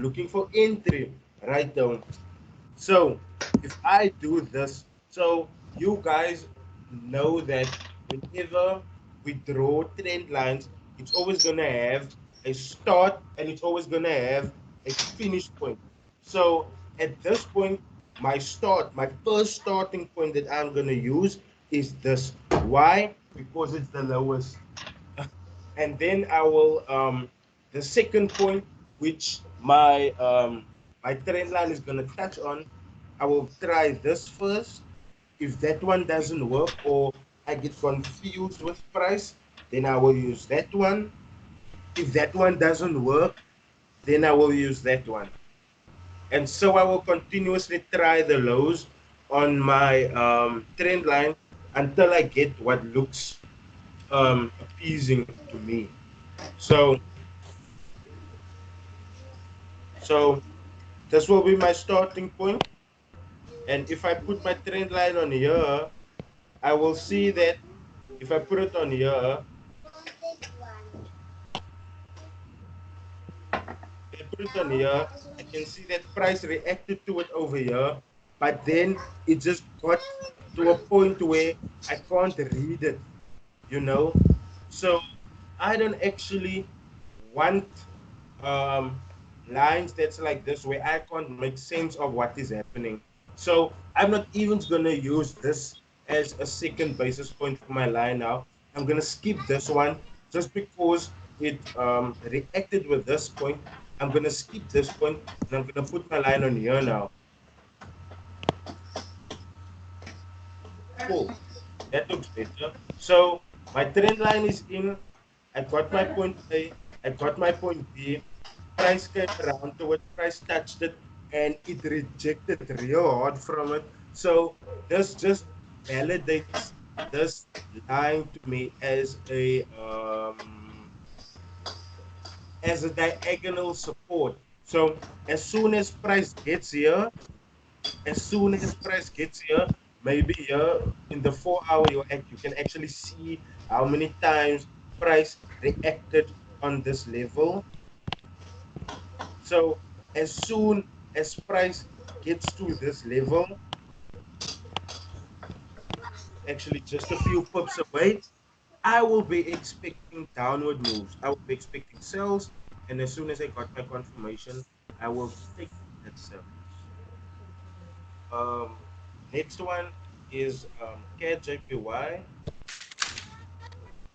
looking for entry right down. So if I do this, so you guys know that whenever we draw trend lines, it's always gonna have a start and it's always gonna have a finish point. So at this point, my first starting point that I'm gonna use is this. Why? Because it's the lowest. And then I will the second point, which my trend line is gonna touch on, I will try this first. If that one doesn't work or I get confused with price, then I will use that one. If that one doesn't work, then I will use that one. And so I will continuously try the lows on my trend line until I get what looks appeasing to me. So so this will be my starting point. And if I put my trend line on here, I will see that if I put it on here, if I put it on here, I can see that price reacted to it over here, but then it just got to a point where I can't read it, you know? So I don't actually want um, lines that's like this where I can't make sense of what is happening. So I'm not even gonna use this as a second basis point for my line now. I'm gonna skip this one just because it reacted with this point. I'm gonna skip this point and I'm gonna put my line on here now. Cool. That looks better. So my trend line is in. I got my point A. I got my point B. Price came around to it. Price touched it, and it rejected real hard from it. So this just validates this line to me as a diagonal support. So as soon as price gets here, as soon as price gets here, maybe here in the 4 hour you can actually see how many times price reacted on this level. So as soon as price gets to this level, actually just a few pips away, I will be expecting downward moves. I will be expecting sales, and as soon as I got my confirmation, I will take that sell. Um, Next one is CAD-JPY.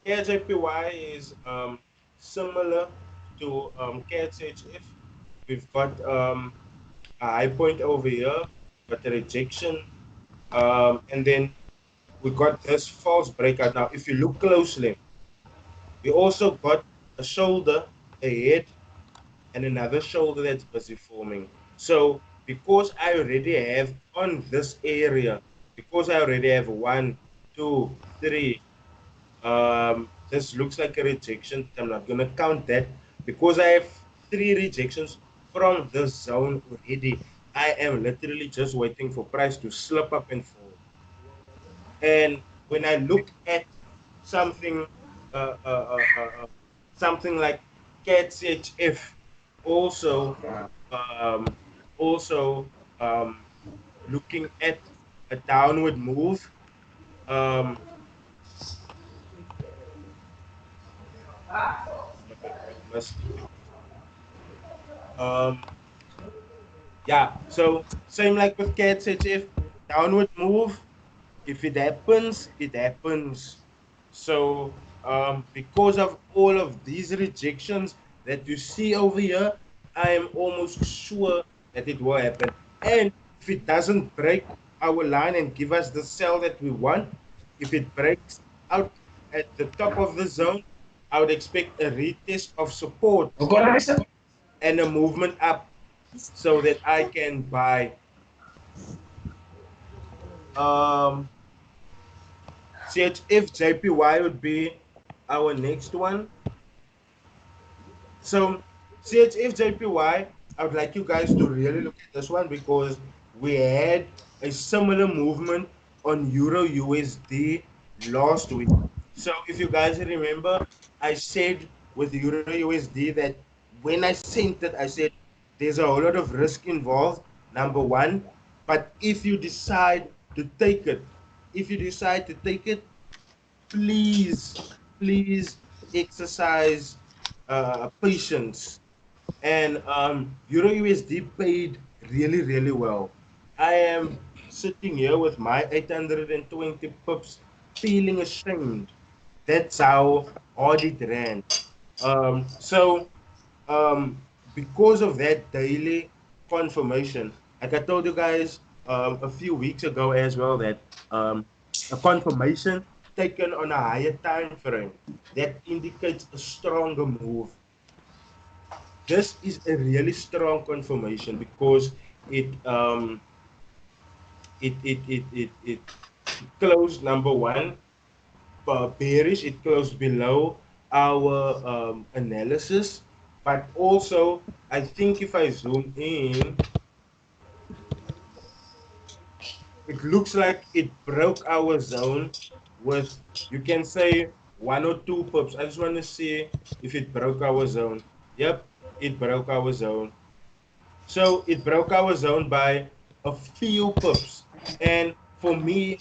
CAD-JPY is similar to CAD-CHF. We've got a high point over here, got a rejection, and then we got this false breakout. Now, if you look closely, we also got a shoulder, a head, and another shoulder that's busy forming. So because I already have on this area, because I already have one, two, three, this looks like a rejection. I'm not gonna count that because I have three rejections from this zone already. I am literally just waiting for price to slip up and fall. And when I look at something, uh, uh, uh, uh, uh, something like CAT-CHF, also, um, also looking at a downward move. Um, I must, um, yeah. So same like with CAT-CHF, downward move. If it happens, it happens. So because of all of these rejections that you see over here, I am almost sure that it will happen. And if it doesn't break our line and give us the sell that we want, if it breaks out at the top of the zone, I would expect a retest of support and a movement up so that I can buy. Um, CHF JPY would be our next one. So CHF JPY, I would like you guys to really look at this one because we had a similar movement on Euro USD last week. So if you guys remember, I said with Euro USD that when I sent it, I said there's a whole lot of risk involved, number one. But if you decide to take it, please, please exercise patience. And Euro USD paid really, really well. I am sitting here with my 820 pips, feeling ashamed. That's how hard it ran. So because of that daily confirmation, like I told you guys a few weeks ago as well, that a confirmation taken on a higher time frame that indicates a stronger move. This is a really strong confirmation because it it closed, number one, bearish. It closed below our analysis, but also I think if I zoom in, it looks like it broke our zone with, you can say, 1 or 2 pips. I just want to see if it broke our zone. Yep, it broke our zone. So it broke our zone by a few pips. And for me,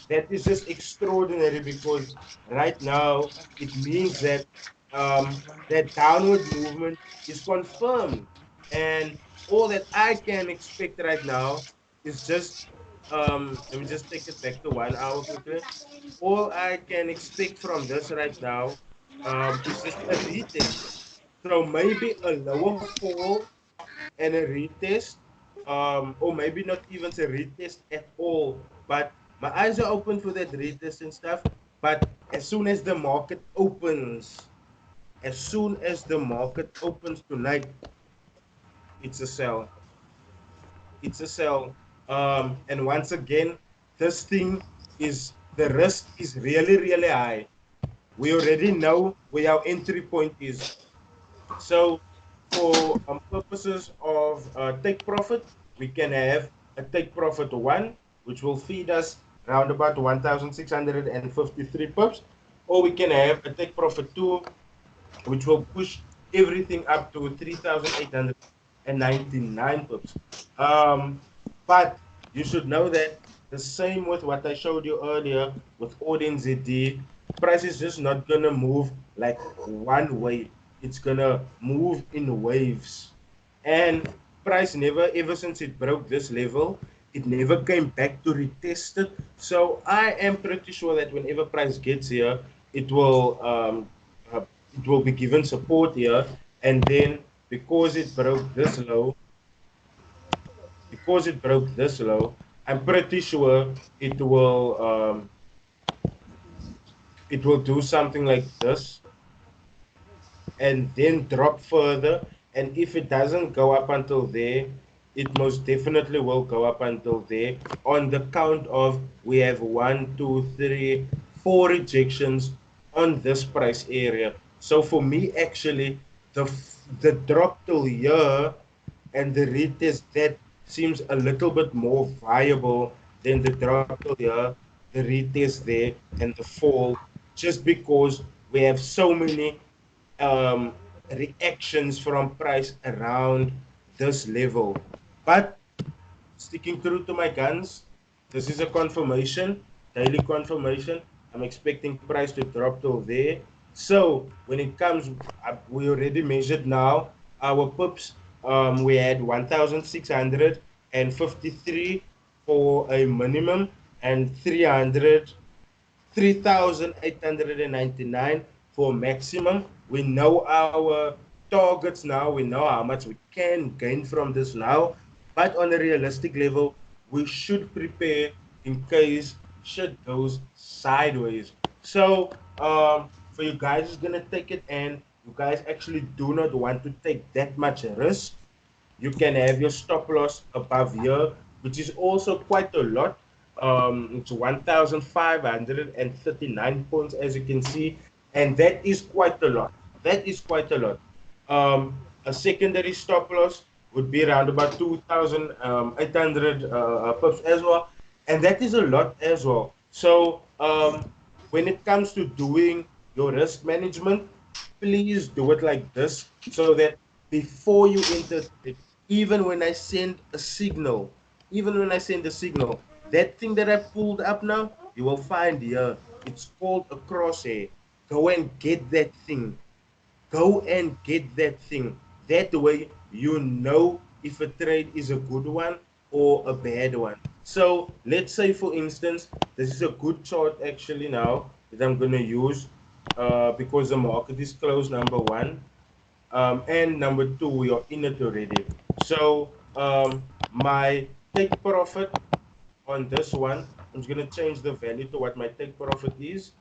that is just extraordinary because right now it means that that downward movement is confirmed. And all that I can expect right now is just, let me just take it back to 1 hour quickly. All I can expect from this right now is just a retest. So maybe a lower fall and a retest, or maybe not even a retest at all. But my eyes are open for that retest and stuff. But as soon as the market opens, tonight, it's a sell. It's a sell. And once again, this thing is, the risk is really, really high. We already know where our entry point is. So for purposes of take profit, we can have a take profit one, which will feed us around about 1,653 pips, or we can have a take profit two, which will push everything up to 3,899 pips. But you should know that the same with what I showed you earlier with Odin ZD, price is just not gonna move like one way. It's gonna move in waves. And price never, ever since it broke this level, it never came back to retest it. So I am pretty sure that whenever price gets here, it will uh, it will be given support here, and then because it broke this low, I'm pretty sure it will do something like this and then drop further. And if it doesn't go up until there, it most definitely will go up until there. On the count of, we have 1, 2, 3, 4 rejections on this price area. So for me, actually, the drop till here and the retest, that seems a little bit more viable than the drop till here, the retest there, and the fall, just because we have so many um, reactions from price around this level. But sticking true to my guns, this is a confirmation, daily confirmation. I'm expecting price to drop till there. So when it comes, we already measured now our pips. We had 1,653 for a minimum and 3,899 for maximum. We know our targets now. We know how much we can gain from this now. But on a realistic level, we should prepare in case shit goes sideways. So for you guys who's gonna take it and you guys actually do not want to take that much risk, you can have your stop loss above here, which is also quite a lot. It's 1,539 points, as you can see, and that is quite a lot. That is quite a lot. A secondary stop loss would be around about 2,800 pips as well, and that is a lot as well. So when it comes to doing your risk management, please do it like this so that before you enter even when I send a signal, that thing that I pulled up now, you will find here, it's called a crosshair. Go and get that thing. Go and get that thing. That way you know if a trade is a good one or a bad one. So let's say, for instance, this is a good chart actually now that I'm going to use because the market is closed, number one. And number two, we are in it already. So my take profit on this one, I'm just going to change the value to what my take profit is.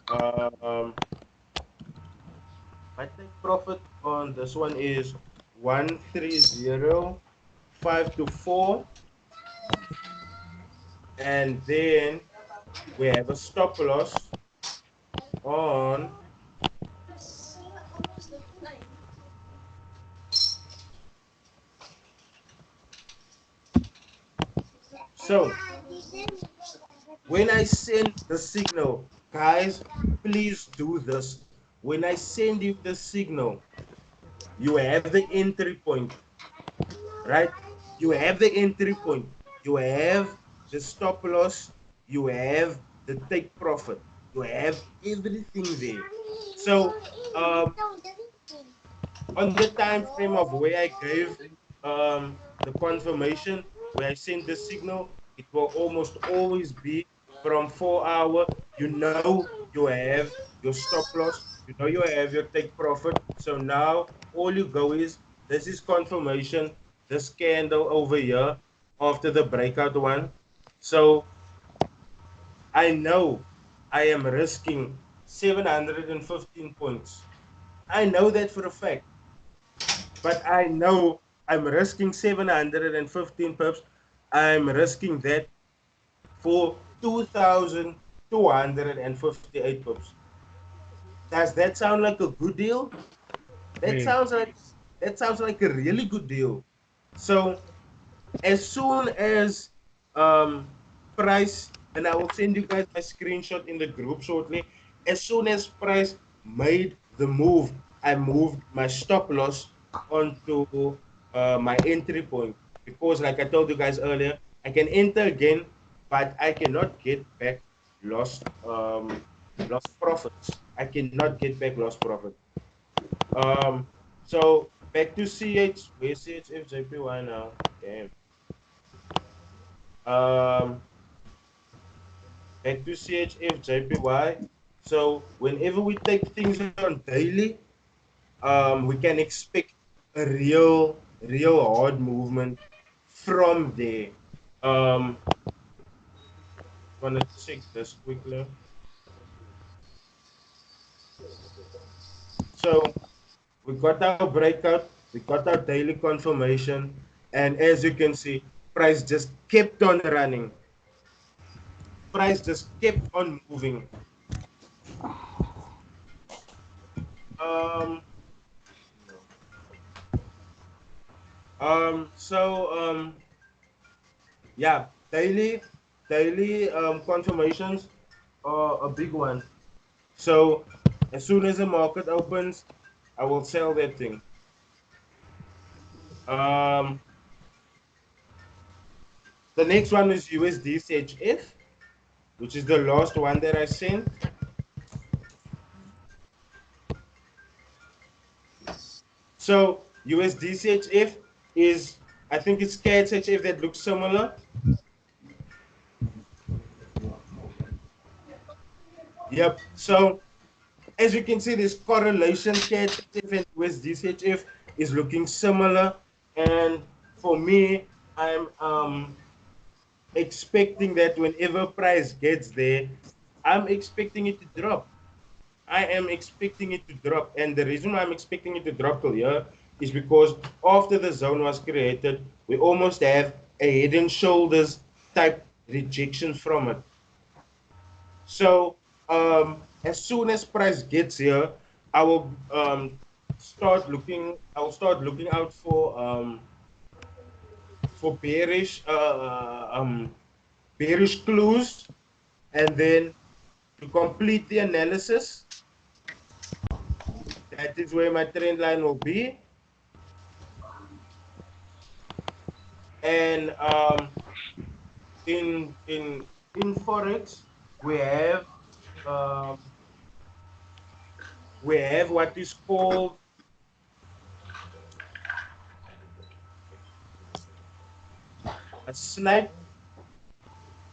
Um, my take profit on this one is 130,524, and then we have a stop loss on, so when I send the signal, guys, please do this. When I send you the signal, you have the entry point, right? You have the entry point. You have the stop loss. You have the take profit. You have everything there. So on the time frame of where I gave the confirmation, where I send the signal, it will almost always be from 4 hour. You know you have your stop loss. You know you have your take profit. So now all you go is, this is confirmation, this candle over here after the breakout one. So I know I am risking 715 points. I know that for a fact. But I know I'm risking 715 pips. I'm risking that for 2,258 pips. Does that sound like a good deal? That Hey, sounds like that sounds like a really good deal. So as soon as um price, and I will send you guys my screenshot in the group shortly. As soon as price made the move, I moved my stop loss onto my entry point, because like I told you guys earlier, I can enter again, but I cannot get back lost lost profits. I cannot get back lost profit. um so back to CH, where's CHFJPY now? Damn. um Back to CHF JPY. So whenever we take things on daily, we can expect a real hard movement from there. Want to check this quickly. So we got our breakout, we got our daily confirmation, and as you can see, price just kept on running. Price just kept on moving. Um, so yeah, daily confirmations are a big one. So as soon as the market opens, I will sell that thing. Um, the next one is USDCHF, which is the last one that I sent. So USDCHF is, I think it's KHF that looks similar. Yep. So as you can see, this correlation, KHF and USDCHF is looking similar. And for me, I'm expecting that whenever price gets there, I'm expecting it to drop. I am expecting it to drop. And the reason why I'm expecting it to drop till here is because after the zone was created, we almost have a head and shoulders type rejection from it. So as soon as price gets here, I will start looking. I will start looking out for bearish clues, and then to complete the analysis, that is where my trend line will be. And in forex um, we have what is called a snipe.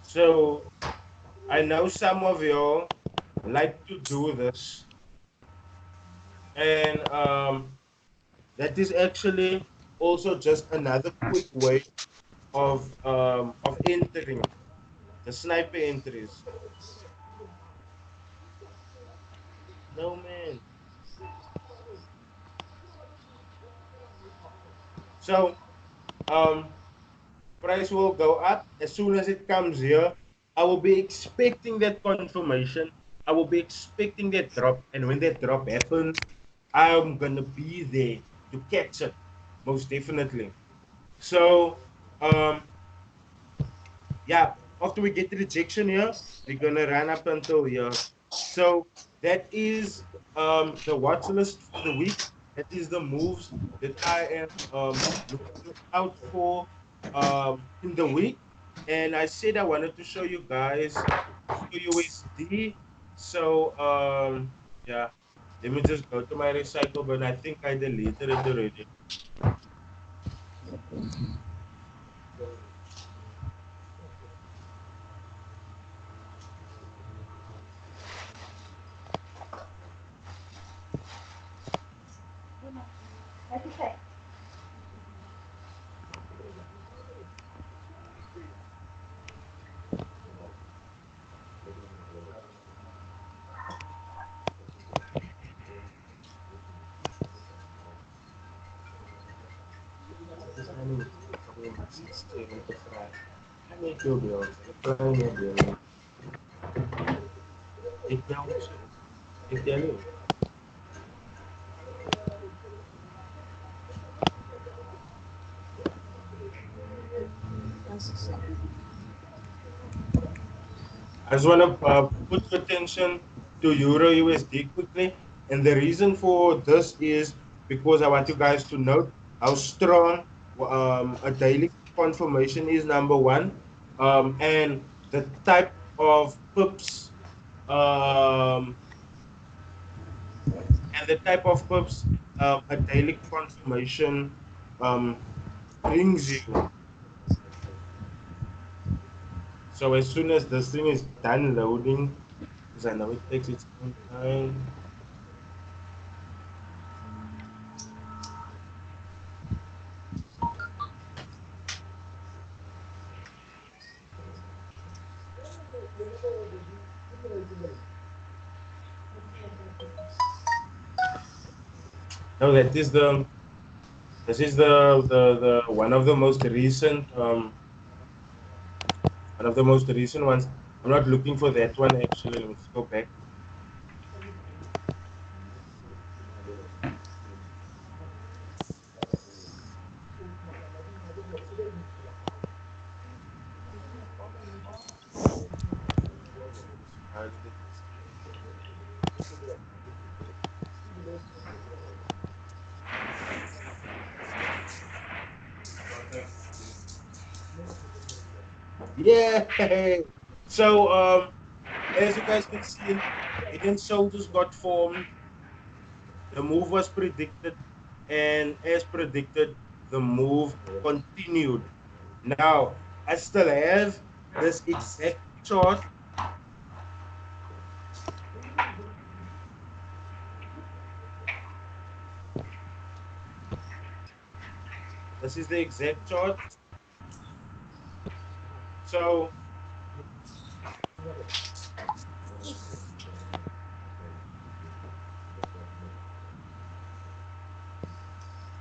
So I know some of y'all like to do this, and that is actually also just another quick way of entering the sniper entries. No man. So um, price will go up as soon as it comes here. I will be expecting that confirmation. I will be expecting that drop, and when that drop happens, I'm gonna be there to catch it, most definitely. So, yeah, after we get the rejection here, we're gonna run up until here. So that is the watch list for the week. That is the moves that I am looking out for in the week. And I said I wanted to show you guys USD. So yeah, let me just go to my recycle, but I think I deleted it already. This honey is my sister in the fry. I need to build. Frying a build. Ik jou zo. Ik jou niet. I just want to put your attention to Euro USD quickly. And the reason for this is because I want you guys to note how strong a daily confirmation is, number one, and the type of pips um, a daily confirmation um, brings you. So as soon as this thing is done loading, because I know it takes its own time. No, that is the this is the one of the most recent ones. I'm not looking for that one actually. Let's go back. Yeah. So as you guys can see, head and shoulders got formed. The move was predicted, and as predicted, the move continued. Now, I still have this exact chart. This is the exact chart. So,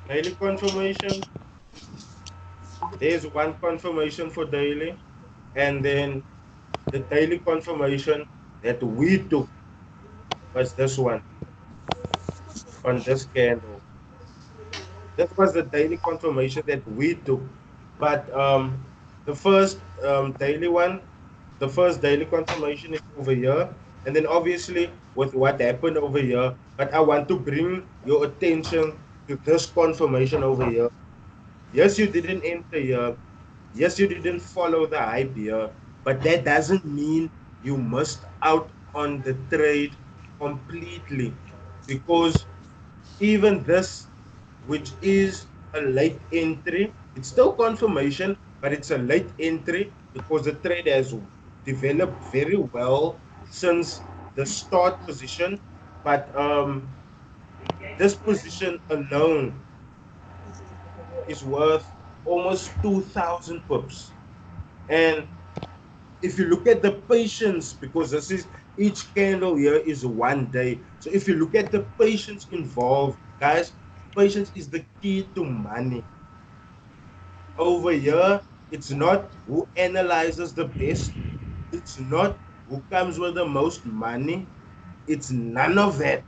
daily confirmation. There's one confirmation for daily, and then the daily confirmation that we took was this one on this candle. That was the daily confirmation that we took. But the first daily one, the first daily confirmation is over here. And then obviously with what happened over here, but I want to bring your attention to this confirmation over here. Yes, you didn't enter here, Yes, you didn't follow the hype here, but that doesn't mean you missed out on the trade completely, because even this, which is a late entry, it's still confirmation, but it's a late entry because the trade has developed very well since the start position. But this position alone is worth almost 2,000 pips. And if you look at the patience, because this is each candle here is 1 day. So if you look at the patience involved, guys, patience is the key to money. Over here, it's not who analyzes the best, it's not who comes with the most money, it's none of that.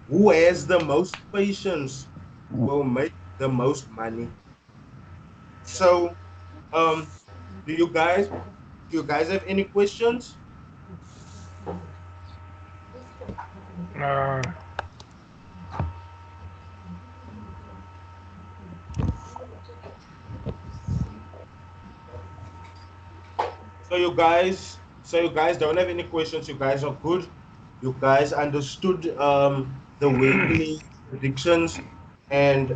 Who has the most patience will make the most money. So, um, do you guys have any questions? Uh, So you guys don't have any questions. You guys are good. You guys understood the weekly predictions, and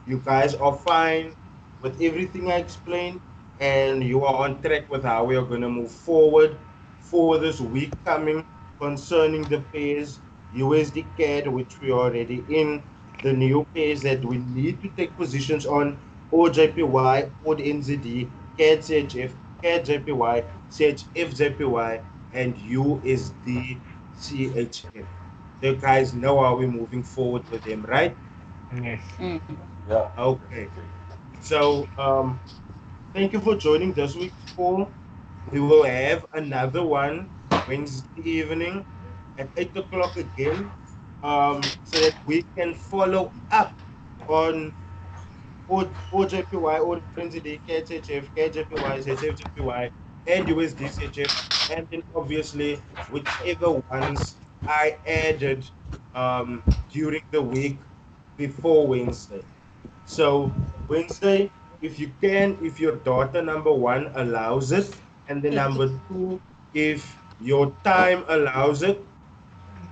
you guys are fine with everything I explained, and you are on track with how we are going to move forward for this week coming concerning the pairs USD CAD, which we are already in, the new pairs that we need to take positions on, or JPY, or the NZD, CAD CHF, CAD JPY, CHF JPY, and USD CHF. So guys know how we're moving forward with them, right? yes. Yeah. Okay. So thank you for joining this week's call. We will have another one Wednesday evening at 8 o'clock again, so that we can follow up on OJPY, or NZD, KHF, KJPY, HFJPY, and USDCHF, and then obviously whichever ones I added during the week before Wednesday. So Wednesday, if you can, if your daughter number one allows it, and then number two, if your time allows it,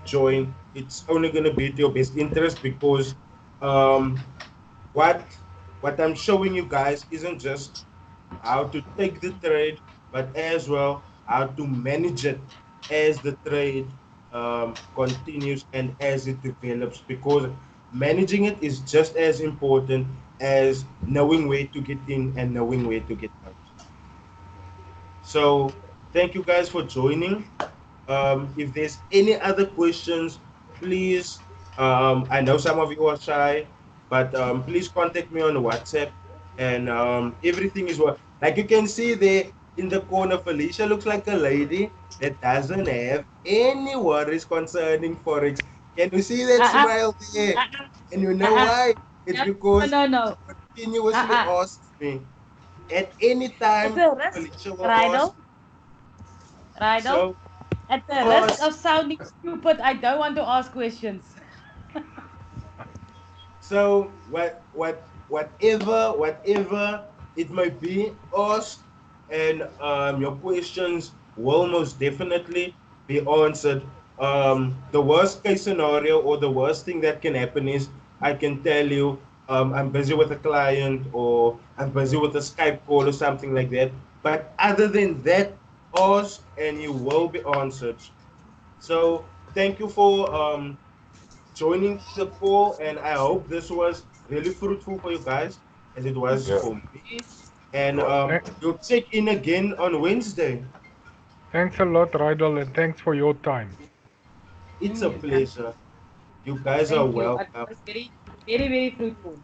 join. It's only going to be to your best interest, because um, what I'm showing you guys isn't just how to take the trade, but as well how to manage it as the trade continues and as it develops, because managing it is just as important as knowing where to get in and knowing where to get out. So thank you guys for joining. If there's any other questions, please, I know some of you are shy, but please contact me on WhatsApp, and everything is what, like you can see there in the corner, Felicia looks like a lady that doesn't have any worries concerning Forex. Can you see that Uh-uh, smile there? uh-uh, And you know uh-uh. why? It's No, because no, she no. continuously Uh-uh. asks me. At any At time, the risk, Felicia will ask. Rydal, Rydal, So at the risk ask. of sounding stupid, I don't want to ask questions. So whatever it might be, ask, and your questions will most definitely be answered. The worst case scenario, or the worst thing that can happen, is I can tell you I'm busy with a client, or I'm busy with a Skype call or something like that. But other than that, ask and you will be answered. So thank you for joining the call, and I hope this was really fruitful for you guys, as it was Yeah. for me. And Right. we'll check in again on Wednesday. Thanks a lot, Rydal, and thanks for your time. It's a Yeah. pleasure. You guys are Thank you. It welcome. was very, very, very fruitful.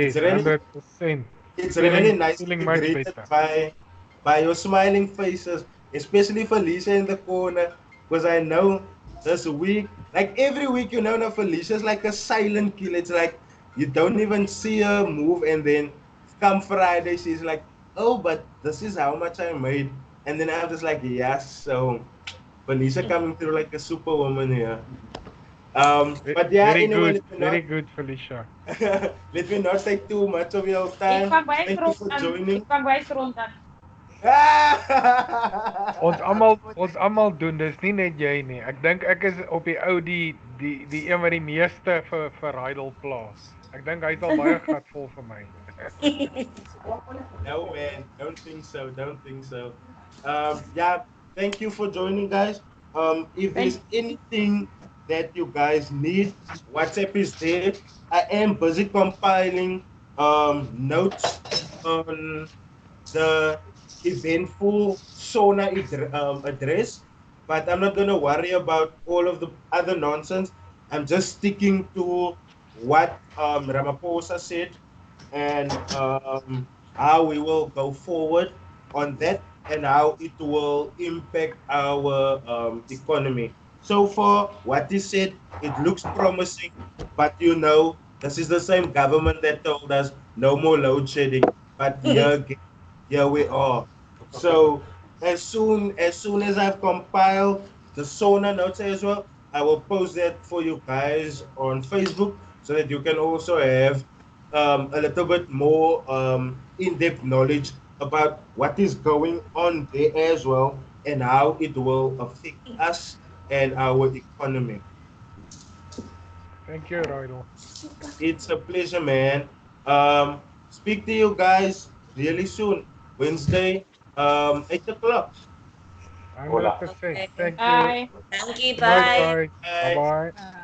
It's Yes, really 100%. it's really Feeling nice to feeling be much greeted better. by your smiling faces, especially Felicia in the corner, because I know this week, like every week, now Felicia's like a silent killer. It's like you don't even see her move, and then come Friday, she's like, "Oh, but this is how much I made," and then I'm just like, "Yes." So Felicia coming through like a superwoman here. But yeah, Very anyway, good. Very good, Felicia. let me not take too much of your Ik time. kan baie Thank you rond for aan. joining. Ik kan baie rond aan. Ons almal doen, dis nie net jy nie. Ek dink ek is op die ou die een wat die meeste vir Rydel plaas. Ek dink hy's al baie gatvol vir my. No man, don't think so. Don't think so. Yeah, thank you for joining, guys. If there's anything that you guys need, WhatsApp is there. I am busy compiling notes on the eventful Sona address, but I'm not gonna worry about all of the other nonsense. I'm just sticking to what Ramaphosa said and how we will go forward on that and how it will impact our economy. So far, what he said, it looks promising, but you know, this is the same government that told us no more load shedding. But here we are. So as soon as I've compiled the Sona notes as well, I will post that for you guys on Facebook so that you can also have a little bit more in-depth knowledge about what is going on there as well and how it will affect us and our economy. Thank you, Rydel. It's a pleasure, man. Speak to you guys really soon. Wednesday, 8 o'clock. 100%. Thank you. Bye. Thank you. Good night, Bye. guys. Bye. Bye-bye. Bye.